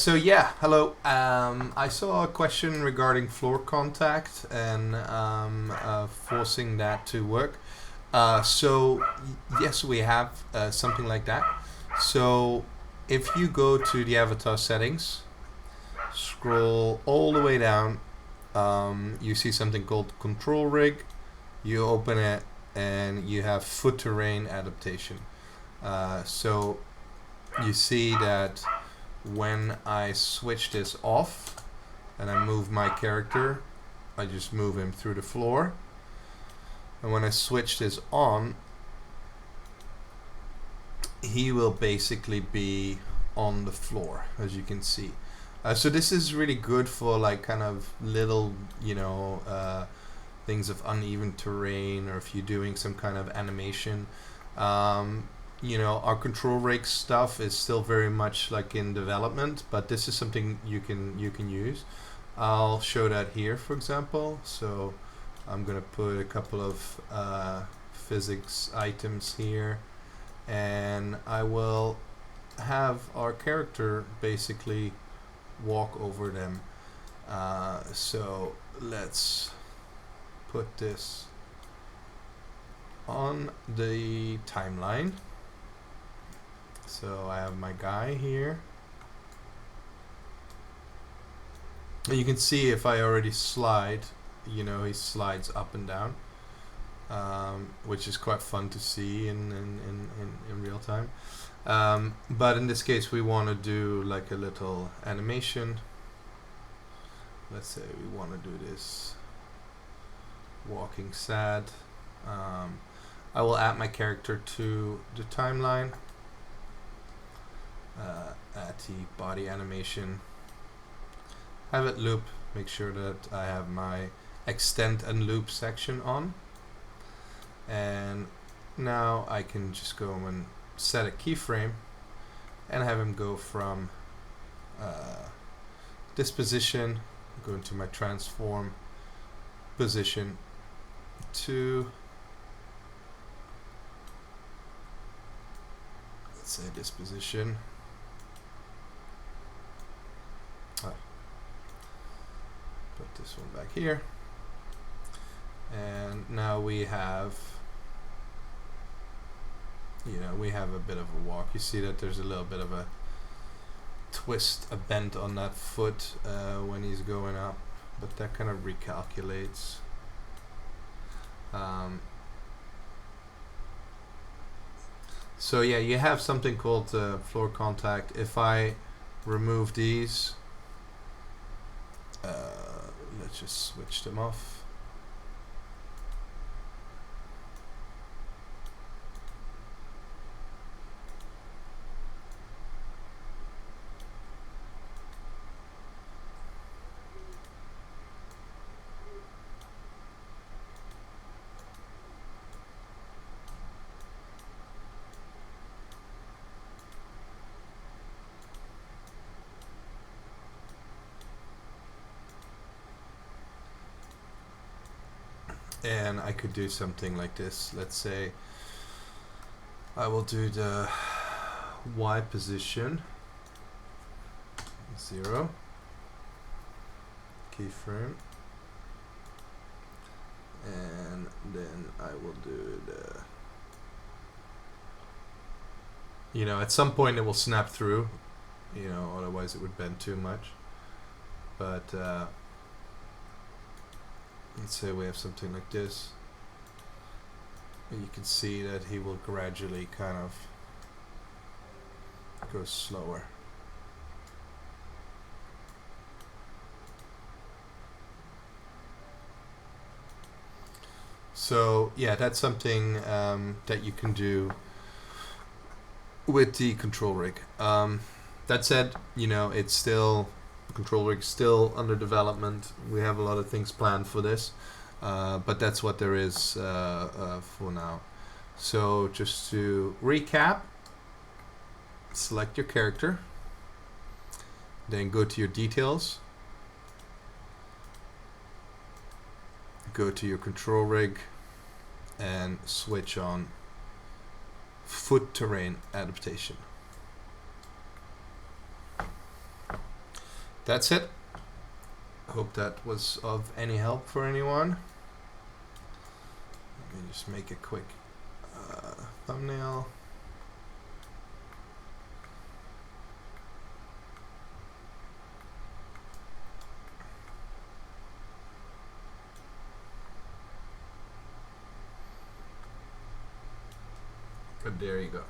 So yeah, hello. I saw a question regarding floor contact and forcing that to work. Yes, we have something like that. So if you go to the avatar settings, scroll all the way down, you see something called control rig. You open it and you have foot terrain adaptation. So you see that when I switch this off and I move my character, I just move him through the floor. And when I switch this on, he will basically be on the floor, as you can see. So this is really good for like kind of little, things of uneven terrain, or if you're doing some kind of animation. Our control rig stuff is still very much like in development, but this is something you can use. I'll show that here, for example. So I'm gonna put a couple of physics items here, and I will have our character basically walk over them. So let's put this on the timeline. So I have my guy here. And you can see if I already slide, he slides up and down, which is quite fun to see in real time. But in this case, we want to do like a little animation. Let's say we want to do this walking sad. I will add my character to the timeline. Add the body animation. Have it loop. Make sure that I have my extend and loop section on. And now I can just go and set a keyframe and have him go from this position, go into my transform position to, let's say, this position. Put this one back here, and now we have a bit of a walk. You see that there's a little bit of a twist, a bend on that foot when he's going up, but that kind of recalculates. So yeah, you have something called floor contact. If I remove these, let's just switch them off. And I could do something like this. Let's say I will do the Y position 0 keyframe, and then I will do the, at some point it will snap through, otherwise it would bend too much. But let's say we have something like this, and you can see that he will gradually kind of go slower. So yeah, that's something that you can do with the control rig. That said, it's still, control rig still under development. We have a lot of things planned for this, but that's what there is for now. So just to recap, select your character, then go to your details, go to your control rig, and switch on foot terrain adaptation. that's it. I hope that was of any help for anyone. Let me just make a quick thumbnail. But there you go.